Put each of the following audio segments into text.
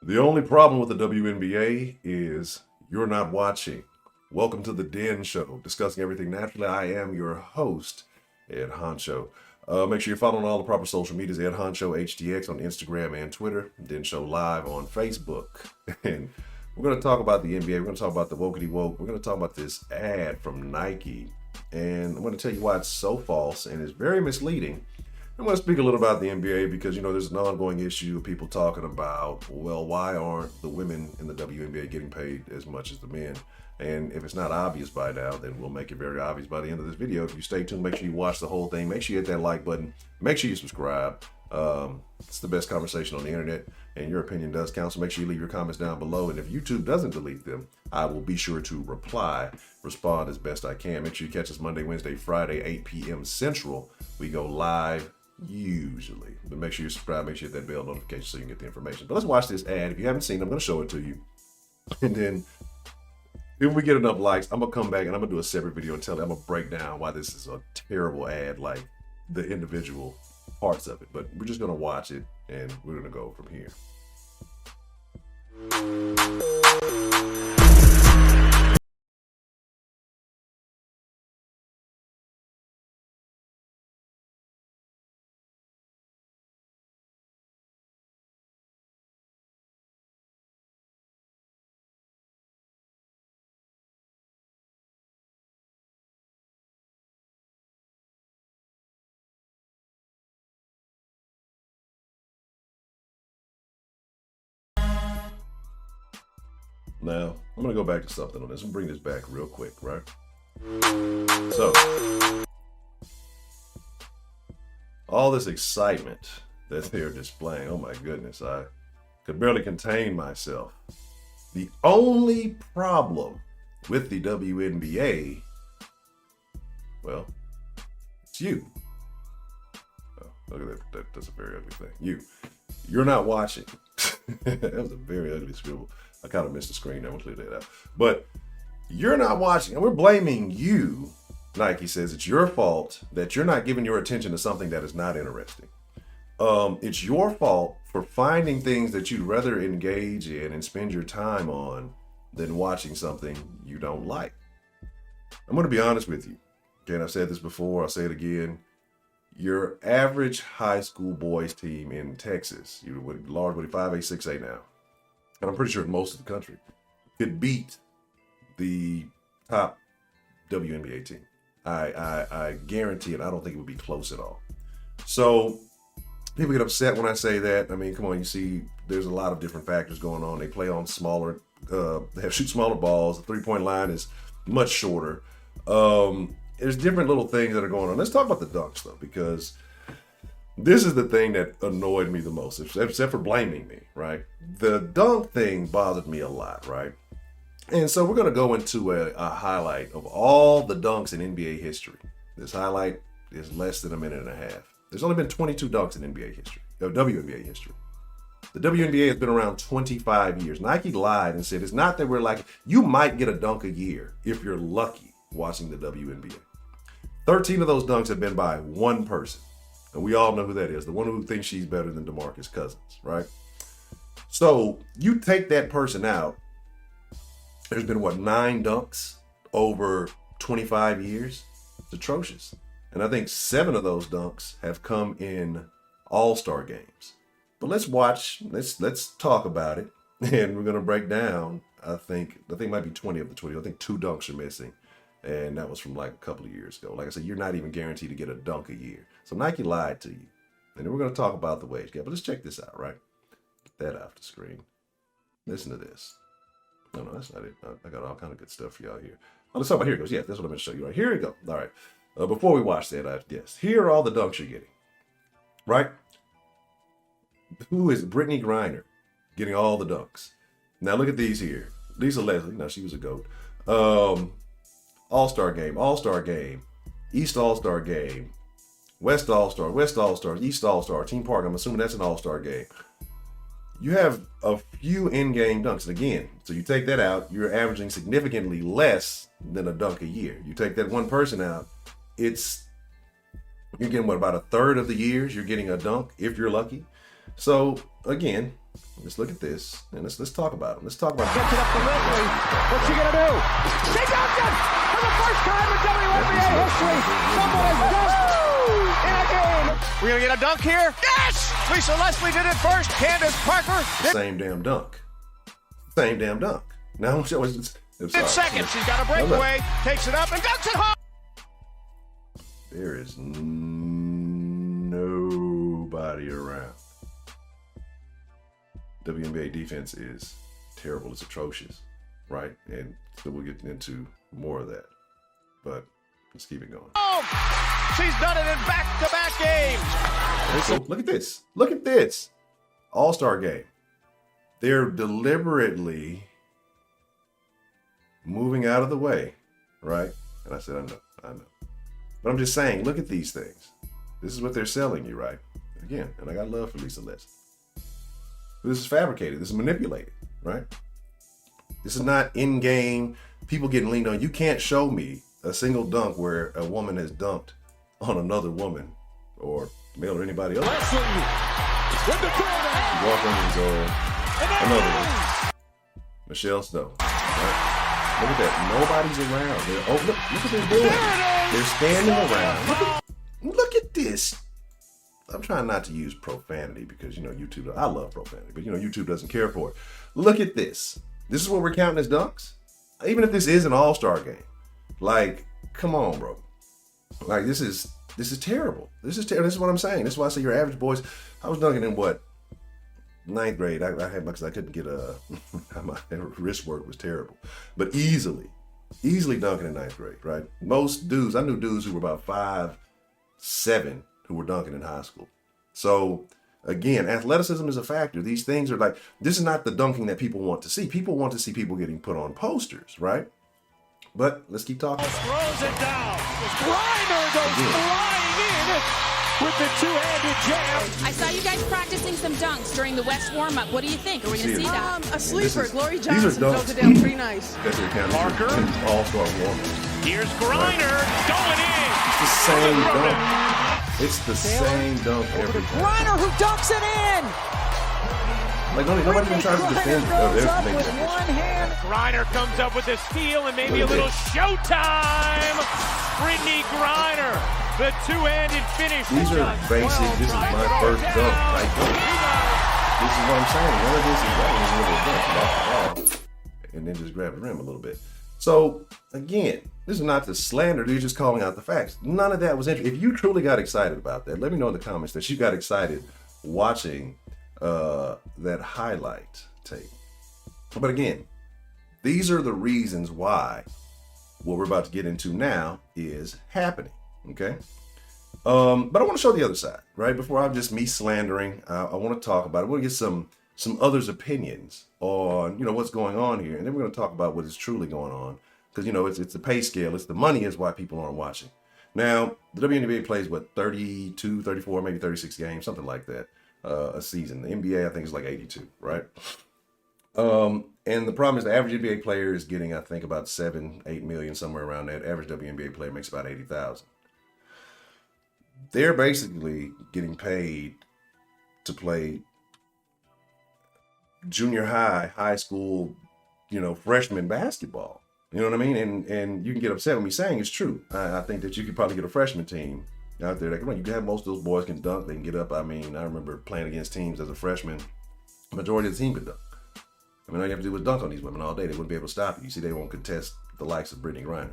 The only problem with the WNBA is you're not watching. Welcome to the Den Show, discussing everything naturally. I am your host, Ed Honcho. Make sure you're following all the proper social medias, Ed Honcho HTX on Instagram and Twitter, Den Show Live on Facebook. And we're going to talk about the NBA. We're going to talk about the wokety woke. We're going to talk about this ad from Nike. And I'm going to tell you why it's so false and it's very misleading. I'm going to speak a little about the NBA because, there's an ongoing issue of people talking about, well, why aren't the women in the WNBA getting paid as much as the men? And if it's not obvious by now, then we'll make it very obvious by the end of this video. If you stay tuned, make sure you watch the whole thing. Make sure you hit that like button. Make sure you subscribe. It's the best conversation on the internet, and your opinion does count. So make sure you leave your comments down below. And if YouTube doesn't delete them, I will be sure to respond as best I can. Make sure you catch us Monday, Wednesday, Friday, 8 p.m. Central. We go live usually, but make sure you subscribe, make sure you hit that bell notification so you can get the information. But let's watch this ad. If you haven't seen it, I'm going to show it to you, and then if we get enough likes, I'm gonna come back and I'm gonna do a separate video and I'm gonna break down why this is a terrible ad, like the individual parts of it. But we're just gonna watch it and we're gonna go from here. Now, I'm going to go back to something on this and bring this back real quick, right? So, all this excitement that they're displaying, oh my goodness, I could barely contain myself. The only problem with the WNBA, well, it's you. Oh, look at that. That's a very ugly thing. You're not watching. That was a very ugly scribble. I kind of missed the screen. I'm going to clear that out. But you're not watching, and we're blaming you. Nike says it's your fault that you're not giving your attention to something that is not interesting. It's your fault for finding things that you'd rather engage in and spend your time on than watching something you don't like. I'm going to be honest with you. Again, I've said this before. I'll say it again. Your average high school boys team in Texas, you would large, 5A, 6A now, and I'm pretty sure in most of the country, could beat the top WNBA team. I guarantee it. I don't think it would be close at all. So people get upset when I say that. I mean, come on, you see, there's a lot of different factors going on. They play on smaller, they shoot smaller balls. The three-point line is much shorter. There's different little things that are going on. Let's talk about the dunks, though, because this is the thing that annoyed me the most, except for blaming me, right? The dunk thing bothered me a lot, right? And so we're going to go into a highlight of all the dunks in NBA history. This highlight is less than a minute and a half. There's only been 22 dunks in NBA history, WNBA history. The WNBA has been around 25 years. Nike lied and said it's not that we're like, you might get a dunk a year if you're lucky watching the WNBA. 13 of those dunks have been by one person. And we all know who that is. The one who thinks she's better than DeMarcus Cousins, right? So you take that person out. There's been, 9 dunks over 25 years? It's atrocious. And I think 7 of those dunks have come in all-star games. But let's watch, let's talk about it. And we're going to break down, I think it might be 20 of the 20. I think 2 dunks are missing. And that was from like a couple of years ago. Like I said, you're not even guaranteed to get a dunk a year. So Nike lied to you. And then we're going to talk about the wage gap. But let's check this out, right? Get that off the screen. Listen to this. No, that's not it. I got all kind of good stuff for y'all here. Oh, let's talk about, here it goes. Yeah, that's what I'm going to show you. Right, here we go. All right. Before we watch that, yes, here are all the dunks you're getting. Right? Who is Brittany Griner getting all the dunks? Now look at these here. Lisa Leslie. Now she was a GOAT. All-Star Game, East All-Star Game, West All-Star, East All-Star, Team Park. I'm assuming that's an All-Star game. You have a few in-game dunks. And again, so you take that out, you're averaging significantly less than a dunk a year. You take that one person out, you're getting about a third of the years you're getting a dunk if you're lucky. So again, let's look at this and let's talk about it. Let's talk about Gets it up to Ridley. What's she gonna do? She dunked it for the first time in WNBA history. Someone has dunked in a game. We're gonna get a dunk here. Yes! Lisa Leslie did it first. Candace Parker. Same damn dunk. Same damn dunk. Now it's second. She's got a breakaway. Takes it up and dunks it hard. There is nobody around. WNBA defense is terrible. It's atrocious, right? And so we'll get into more of that. But let's keep it going. Oh, she's done it in back-to-back games. So look at this. Look at this. All-Star game. They're deliberately moving out of the way, right? And I said, I know. But I'm just saying, look at these things. This is what they're selling you, right? Again, and I got love for Lisa Leslie. This is fabricated. This is manipulated, right? This is not in-game, people getting leaned on. You can't show me a single dunk where a woman has dunked on another woman or male or anybody else. Leslie with the corner. Walk on and go. Another one. Michelle Snow. Right? Look at that. Nobody's around. Look what they're doing. They're standing around. Look at this. I'm trying not to use profanity because, YouTube, I love profanity, but, YouTube doesn't care for it. Look at this. This is what we're counting as dunks? Even if this is an all-star game. Like, come on, bro. Like, this is terrible. This is terrible. This is what I'm saying. This is why I say your average boys. I was dunking in what? 9th grade. I had because I couldn't get my wrist work was terrible. But easily dunking in 9th grade, right? Most dudes, I knew dudes who were about 5'7" who were dunking in high school. So again, athleticism is a factor. These things are like, this is not the dunking that people want to see. People want to see people getting put on posters, right? But let's keep talking. Throws it down. Griner goes flying in with the two-handed jam. I saw you guys practicing some dunks during the West warm-up. What do you think? Are we going to see that? A sleeper. Glory Johnson throws it down pretty nice. Parker. All-star warm-up. Here's Griner going in. It's the same dunk. It's the same dunk every time. Griner who dumps it in. Like nobody even tries to defend. Griner comes up with a steal and maybe a little showtime. Brittany Griner, the two-handed finish. These are basic. This is my first dunk. Like, this is what I'm saying. None of this is that was a little dunk off the ball and then just grab the rim a little bit. So again, this is not to slander. You're just calling out the facts. None of that was interesting. If you truly got excited about that, let me know in the comments that you got excited watching that highlight tape. But again, these are the reasons why what we're about to get into now is happening. Okay. But I want to show the other side, right? Before I'm just me slandering, I want to talk about it. I want to get some others' opinions on, what's going on here. And then we're going to talk about what is truly going on. Because, it's the pay scale. It's the money is why people aren't watching. Now, the WNBA plays, 32, 34, maybe 36 games, something like that, a season. The NBA, I think, is like 82, right? And the problem is the average NBA player is getting, I think, about 7-8 million, somewhere around that. Average WNBA player makes about 80,000. They're basically getting paid to play junior high school, freshman basketball. You know what I mean? And you can get upset with me saying it's true. I think that you could probably get a freshman team out there that can run. You can have most of those boys can dunk. They can get up. I mean, I remember playing against teams as a freshman. The majority of the team could dunk. I mean, all you have to do is dunk on these women all day. They wouldn't be able to stop you. You see, they won't contest the likes of Brittany Griner.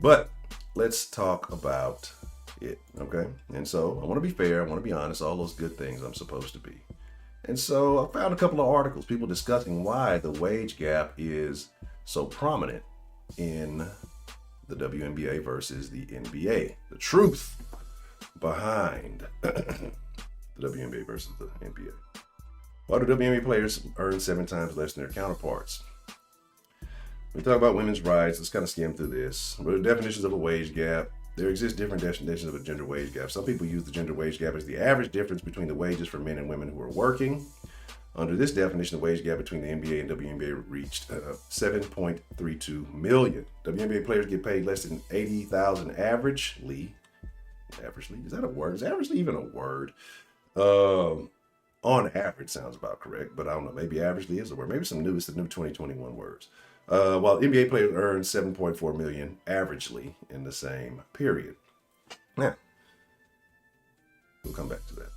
But let's talk about it, okay? And so I want to be fair. I want to be honest. All those good things I'm supposed to be. And so I found a couple of articles, people discussing why the wage gap is so prominent in the WNBA versus the NBA. The truth behind the WNBA versus the NBA. Why do WNBA players earn 7 times less than their counterparts? We talk about women's rights. Let's kind of skim through this. What are the definitions of a wage gap? There exist different definitions of a gender wage gap. Some people use the gender wage gap as the average difference between the wages for men and women who are working. Under this definition, the wage gap between the NBA and WNBA reached 7.32 million. WNBA players get paid less than $80,000 averagely. Averagely? Is that a word? Is averagely even a word? On average sounds about correct, but I don't know. Maybe averagely is the word. Maybe it's the new 2021 words. While NBA players earn $7.4 million averagely in the same period. Now, we'll come back to that.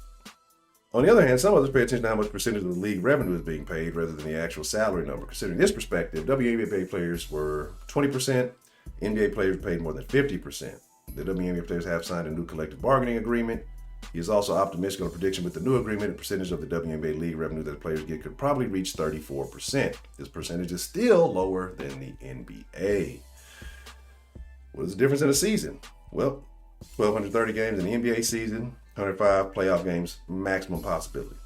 On the other hand, some others pay attention to how much percentage of the league revenue is being paid rather than the actual salary number. Considering this perspective, WNBA players were 20%, NBA players paid more than 50%. The WNBA players have signed a new collective bargaining agreement. He is also optimistic on a prediction with the new agreement, the percentage of the WNBA league revenue that the players get could probably reach 34%. This percentage is still lower than the NBA. What is the difference in a season? Well, 1,230 games in the NBA season, 105 playoff games, maximum possibility.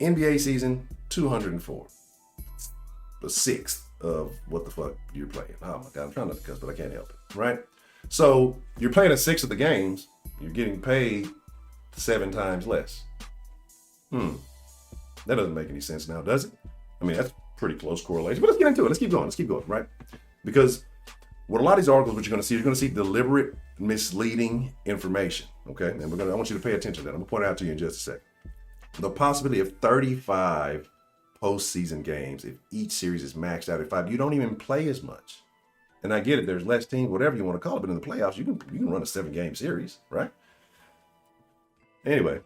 NBA season, 204. A sixth of what the fuck you're playing. Oh my God, I'm trying not to cuss, but I can't help it, right? So you're playing a sixth of the games, you're getting paid 7 times less. That doesn't make any sense now, does it? I mean, that's pretty close correlation, but let's get into it. Let's keep going, right? Because what a lot of these articles, what you're going to see deliberate, misleading information, okay? And I want you to pay attention to that. I'm going to point it out to you in just a second. The possibility of 35 postseason games, if each series is maxed out at 5, you don't even play as much. And I get it, there's less teams, whatever you want to call it, but in the playoffs, you can run a 7-game series, right? Anyway,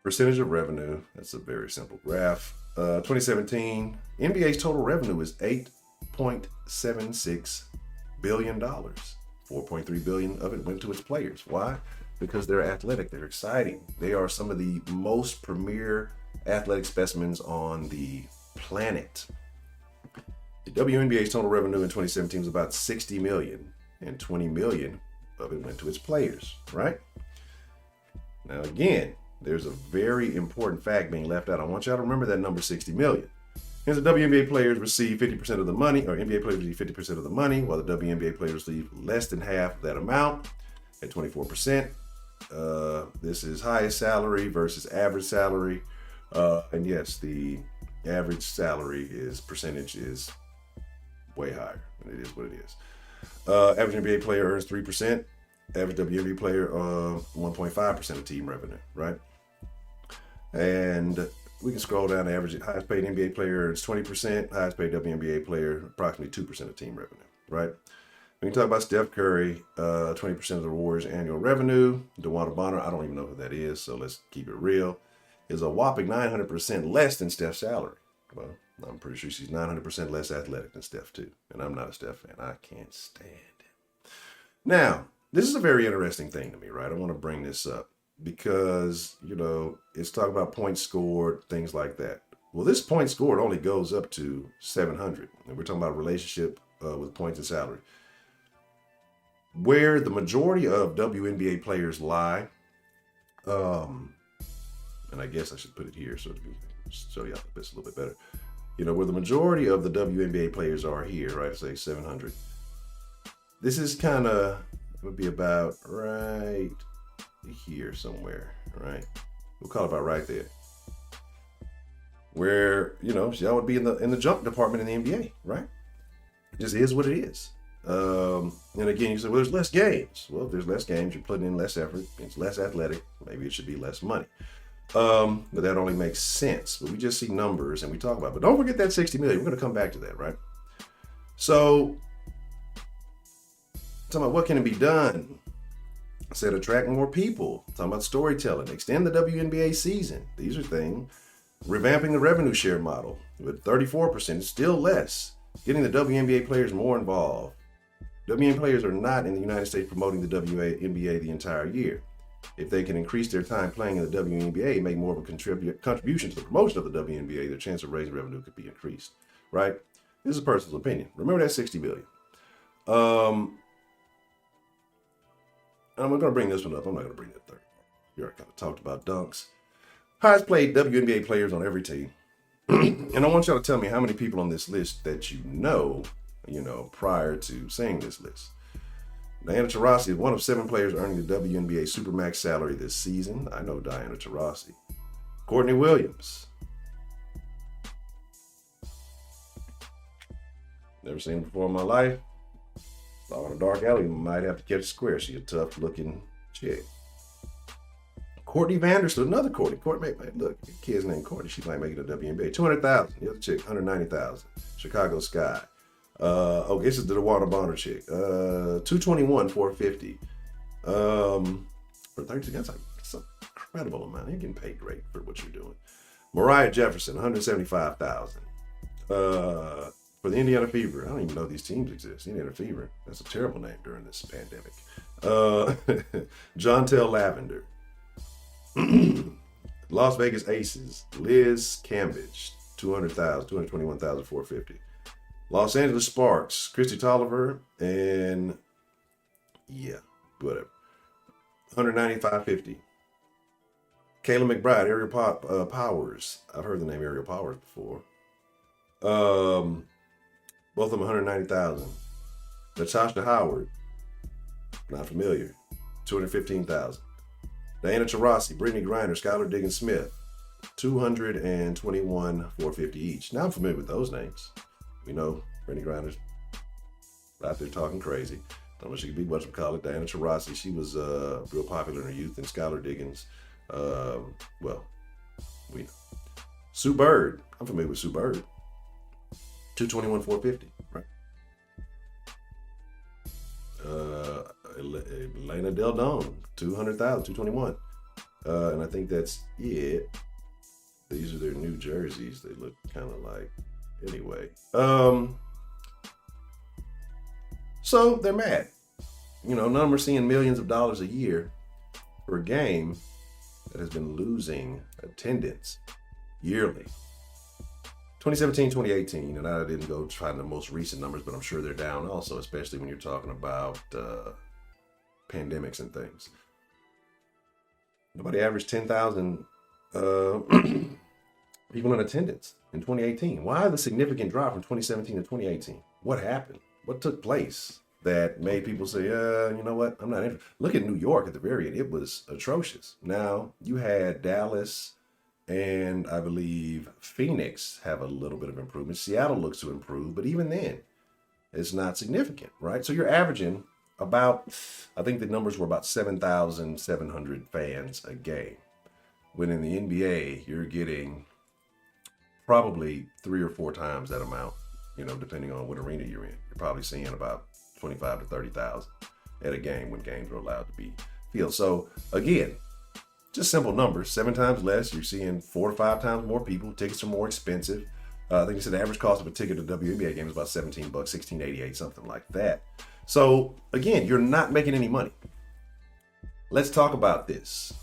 percentage of revenue, that's a very simple graph. 2017, NBA's total revenue is $8.76 billion. $4.3 billion of it went to its players. Why? Because they're athletic, they're exciting. They are some of the most premier athletic specimens on the planet. The WNBA's total revenue in 2017 was about $60 million, and $20 million of it went to its players, right? Now, again, there's a very important fact being left out. I want y'all to remember that number, 60 million. Hence, the WNBA players receive 50% of the money, or NBA players receive 50% of the money, while the WNBA players receive less than half of that amount at 24%. This is highest salary versus average salary. And yes, the average salary percentage is way higher, and it is what it is. Average NBA player earns 3%. Average WNBA player, 1.5% of team revenue, right? And we can scroll down to average. Highest paid NBA player is 20%. Highest paid WNBA player, approximately 2% of team revenue, right? We can talk about Steph Curry, 20% of the Warriors' annual revenue. DeWanna Bonner, I don't even know who that is, so let's keep it real, is a whopping 900% less than Steph's salary. Well, I'm pretty sure she's 900% less athletic than Steph, too. And I'm not a Steph fan. I can't stand it. Now, this is a very interesting thing to me, right? I want to bring this up because, it's talking about points scored, things like that. Well, this point scored only goes up to 700. And we're talking about a relationship with points and salary. Where the majority of WNBA players lie, and I guess I should put it here so to show you this a little bit better. Where the majority of the WNBA players are here, right? Say 700. This is kind of, would be about right here somewhere, right? We'll call it about right there. Where, y'all would be in the junk department in the NBA, right? It just is what it is. And again, you say, well, there's less games. Well, if there's less games, you're putting in less effort. It's less athletic. Maybe it should be less money. But that only makes sense. But we just see numbers and we talk about it. But don't forget that 60 million. We're going to come back to that, right? So, talking about what can be done. I said attract more people. Talking about storytelling. Extend the WNBA season. These are things. Revamping the revenue share model with 34%. It's still less. Getting the WNBA players more involved. WNBA players are not in the United States promoting the WNBA the entire year. If they can increase their time playing in the WNBA, make more of a contribution to the promotion of the WNBA, their chance of raising revenue could be increased, right? This is a personal opinion. Remember that 60 billion. I'm going to bring this one up. I'm not going to bring that third. We already kind of talked about dunks. Highest played WNBA players on every team. And I want y'all to tell me how many people on this list that you know, prior to seeing this list. Diana Taurasi is one of 7 players earning the WNBA Supermax salary this season. I know Diana Taurasi. Courtney Williams. Never seen her before in my life. Saw her in a dark alley. Might have to catch a square. She's a tough looking chick. Courtney Vandersloot, another Courtney. Courtney, look, kid's named Courtney. She might make it a WNBA. 200,000. The other chick, 190,000. Chicago Sky. Okay, this is the DeWanda Bonner chick. 221, 450. For 30 seconds, that's an incredible amount. You're getting paid great for what you're doing. Mariah Jefferson, 175,000. For the Indiana Fever, I don't even know these teams exist. Indiana Fever, that's a terrible name during this pandemic. Jontel Lavender. Las Vegas Aces, Liz Cambridge, 200,000, 221,450. Los Angeles Sparks, Christy Tolliver, and yeah, whatever. 195.50. Kayla McBride, Ariel Powers. I've heard the name Ariel Powers before. Both of them 190,000. Natasha Howard, not familiar, 215,000. Diana Taurasi, Brittany Griner, Skylar Diggins Smith, 221,450 each. Now I'm familiar with those names. We know Brittany Griner's out there talking crazy. Don't know if she could be much of a college. Diana Taurasi, she was real popular in her youth. And Skylar Diggins, well, we know. Sue Bird, I'm familiar with Sue Bird. 221,450, right? Elena Del Don, 200,000, 221. And I think that's it. These are their new jerseys. They look kind of like, anyway. So they're mad. You know, none of them are seeing millions of dollars a year for a game that has been losing attendance yearly. 2017, 2018, and I didn't go try the most recent numbers, but I'm sure they're down also, especially when you're talking about pandemics and things. Nobody averaged 10,000 people in attendance in 2018. Why the significant drop from 2017 to 2018? What happened? What took place that made people say, you know what, I'm not interested? Look at New York at the very end. It was atrocious. Now, you had Dallas and I believe Phoenix have a little bit of improvement. Seattle looks to improve, but even then, it's not significant, right? So you're averaging about, I think the numbers were about 7,700 fans a game. When in the NBA, you're getting probably 3 or 4 times that amount, you know, depending on what arena you're in. You're probably seeing about 25 to 30,000 at a game when games are allowed to be filled. So again, just simple numbers, 7 times less. You're seeing 4 to 5 times more people. Tickets are more expensive. I think you said the average cost of a ticket to WNBA game is about $17, $16.88, something like that. So again, you're not making any money. Let's talk about this.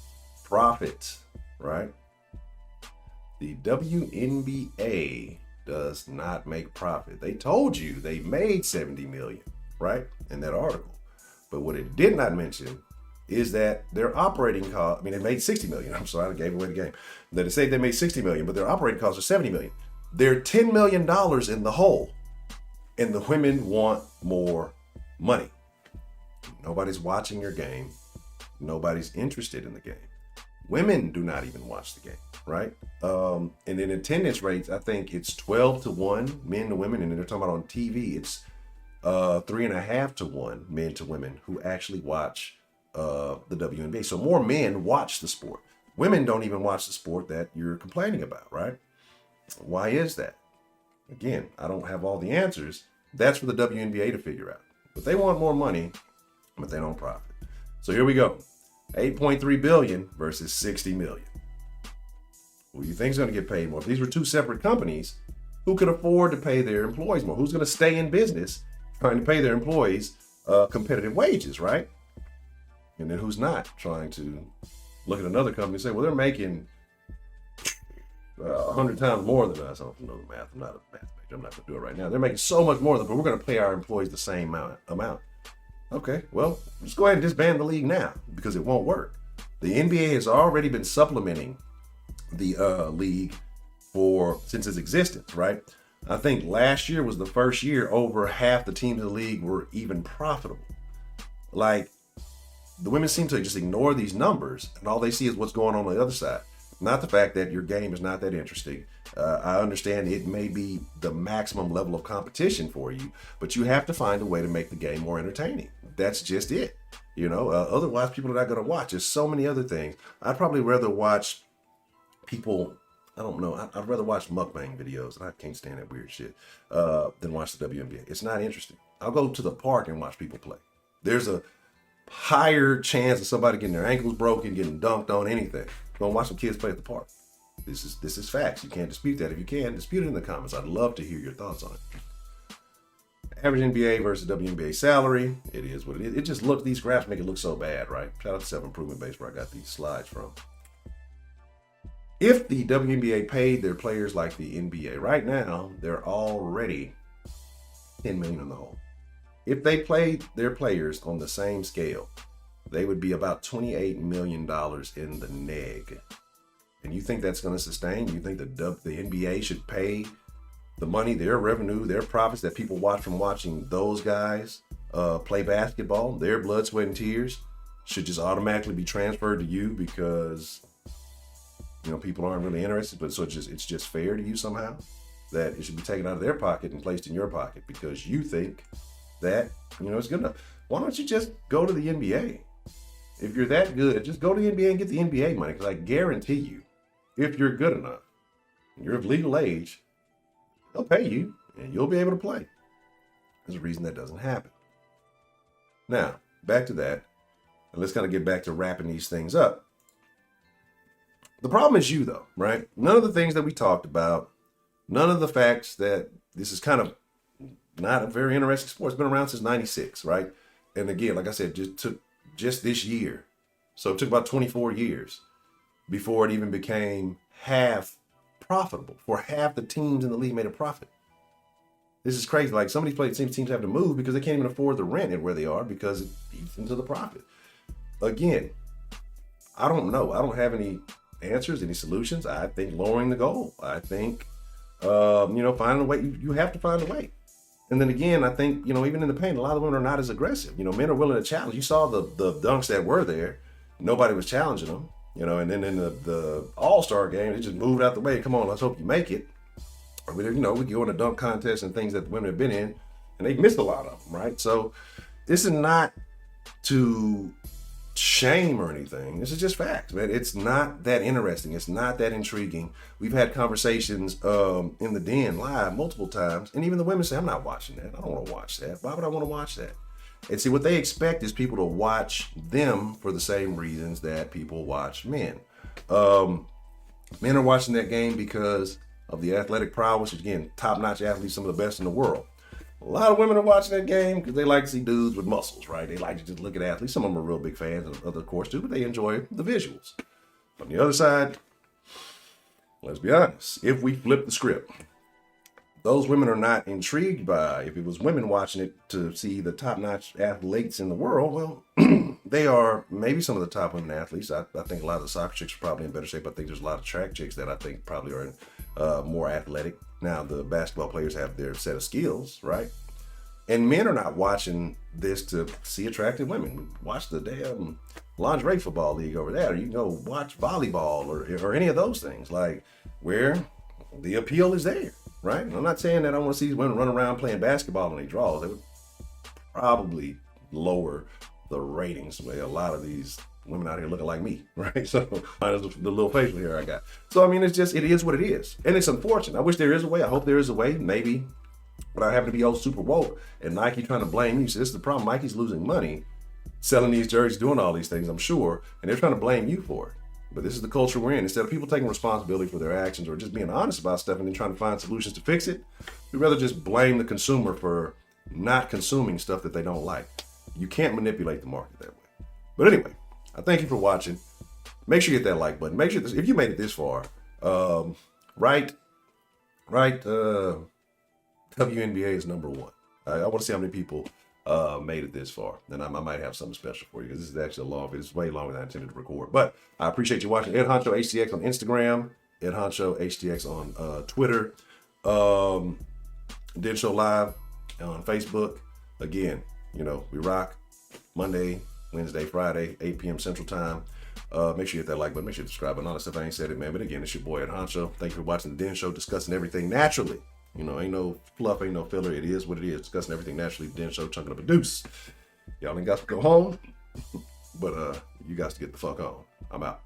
Profit, right? The WNBA does not make profit. They told you they made $70 million, right? In that article. But what it did not mention is that their operating cost, they made $60 million. I'm sorry, I gave away the game. They say they made $60 million, but their operating costs are $70 million. They're $10 million in the hole. And the women want more money. Nobody's watching your game. Nobody's interested in the game. Women do not even watch the game, right? And in attendance rates, I think it's 12 to 1, men to women. And then they're talking about on TV, it's 3.5 to 1, men to women who actually watch the WNBA. So more men watch the sport. Women don't even watch the sport that you're complaining about, right? Why is that? Again, I don't have all the answers. That's for the WNBA to figure out. But they want more money, but they don't profit. So here we go. 8.3 billion versus 60 million. Who do you think is going to get paid more? If these were 2 separate companies, who could afford to pay their employees more? Who's going to stay in business trying to pay their employees competitive wages, right? And then who's not trying to look at another company and say, well, they're making 100 times more than us. I don't know the math. I'm not a math major. I'm not going to do it right now. They're making so much more than, but we're going to pay our employees the same amount. Okay, well, let's go ahead and disband the league now because it won't work. The NBA has already been supplementing the league since its existence, right? I think last year was the first year over half the teams in the league were even profitable. Like, the women seem to just ignore these numbers, and all they see is what's going on the other side. Not the fact that your game is not that interesting. I understand it may be the maximum level of competition for you, but you have to find a way to make the game more entertaining. That's just it. Otherwise people are not going to watch. There's so many other things. I'd probably rather watch people, I don't know, I'd rather watch mukbang videos, and I can't stand that weird shit, than watch the WNBA. It's not interesting. I'll go to the park and watch people play. There's a higher chance of somebody getting their ankles broken, getting dunked on, anything. Go and watch some kids play at the park. This is facts. You can't dispute that. If you can, dispute it in the comments. I'd love to hear your thoughts on it. Average NBA versus WNBA salary. It is what it is. It just looks, these graphs make it look so bad, right? Shout out to Self-Improvement Base where I got these slides from. If the WNBA paid their players like the NBA, right now, they're already $10 million in the hole. If they played their players on the same scale, they would be about $28 million in the neg. And you think that's going to sustain? You think the NBA should pay the money, their revenue, their profits that people watch from watching those guys play basketball, their blood, sweat, and tears should just automatically be transferred to you because people aren't really interested, but so it's just fair to you somehow that it should be taken out of their pocket and placed in your pocket because you think that it's good enough. Why don't you just go to the NBA? If you're that good, just go to the NBA and get the NBA money, because I guarantee you, if you're good enough, you're of legal age, they'll pay you and you'll be able to play. There's a reason that doesn't happen. Now, back to that, and let's kind of get back to wrapping these things up. The problem is you, though, right? None of the things that we talked about, none of the facts that this is kind of not a very interesting sport. It's been around since 96, right? And again, like I said, just this year. So it took about 24 years before it even became half profitable, for half the teams in the league made a profit. This is crazy. Like, some of these teams have to move because they can't even afford the rent at where they are because it eats into the profit. Again, I don't know. I don't have any answers, any solutions. I think lowering the goal. I think, finding a way. You have to find a way. And then again, I think, even in the paint, a lot of women are not as aggressive. Men are willing to challenge. You saw the dunks that were there. Nobody was challenging them. And then in the All-Star game, they just moved out the way. Come on, let's hope you make it. Or, we go in a dunk contest and things that the women have been in, and they've missed a lot of them, right? So this is not to shame or anything. This is just facts, man. It's not that interesting. It's not that intriguing. We've had conversations in the den live multiple times, and even the women say, I'm not watching that. I don't want to watch that. Why would I want to watch that? And see, what they expect is people to watch them for the same reasons that people watch men. Men are watching that game because of the athletic prowess. Again, top-notch athletes, some of the best in the world. A lot of women are watching that game because they like to see dudes with muscles, right? They like to just look at athletes. Some of them are real big fans of the course too, but they enjoy the visuals. On the other side, let's be honest, if we flip the script, those women are not intrigued by, if it was women watching it to see the top-notch athletes in the world, well, they are maybe some of the top women athletes. I think a lot of the soccer chicks are probably in better shape. I think there's a lot of track chicks that I think probably are more athletic. Now, the basketball players have their set of skills, right? And men are not watching this to see attractive women. Watch the damn lingerie football league over there. Or you can go watch volleyball or any of those things, like where the appeal is there, right? I'm not saying that I want to see these women run around playing basketball on their draws. They would probably lower the ratings the way a lot of these women out here looking like me, right? So minus the little facial hair I got. So I mean, it is what it is, and it's unfortunate. I wish there is a way. I hope there is a way. Maybe without having to be old super woke and Nike trying to blame you. So this is the problem. Nike's losing money selling these jerseys, doing all these things, I'm sure, and they're trying to blame you for it. But this is the culture we're in. Instead of people taking responsibility for their actions or just being honest about stuff and then trying to find solutions to fix it, we'd rather just blame the consumer for not consuming stuff that they don't like. You can't manipulate the market that way. But anyway, I thank you for watching. Make sure you hit that like button. Make sure this, if you made it this far, write WNBA is number one. I want to see how many people made it this far. Then I might have something special for you because this is actually a long video. It's way longer than I intended to record. But I appreciate you watching. Ed Honcho HTX on Instagram. Ed Honcho HTX on Twitter. Den Show Live on Facebook. Again, we rock Monday, Wednesday, Friday, 8 p.m. Central Time. Make sure you hit that like button. Make sure you subscribe and all that stuff. I ain't said it, man. But again, it's your boy Honcho. Thank you for watching the Den Show, discussing everything naturally. You know, ain't no fluff, ain't no filler. It is what it is. Discussing everything naturally. Den Show, chunking up a deuce. Y'all ain't got to go home, but you guys to get the fuck on. I'm out.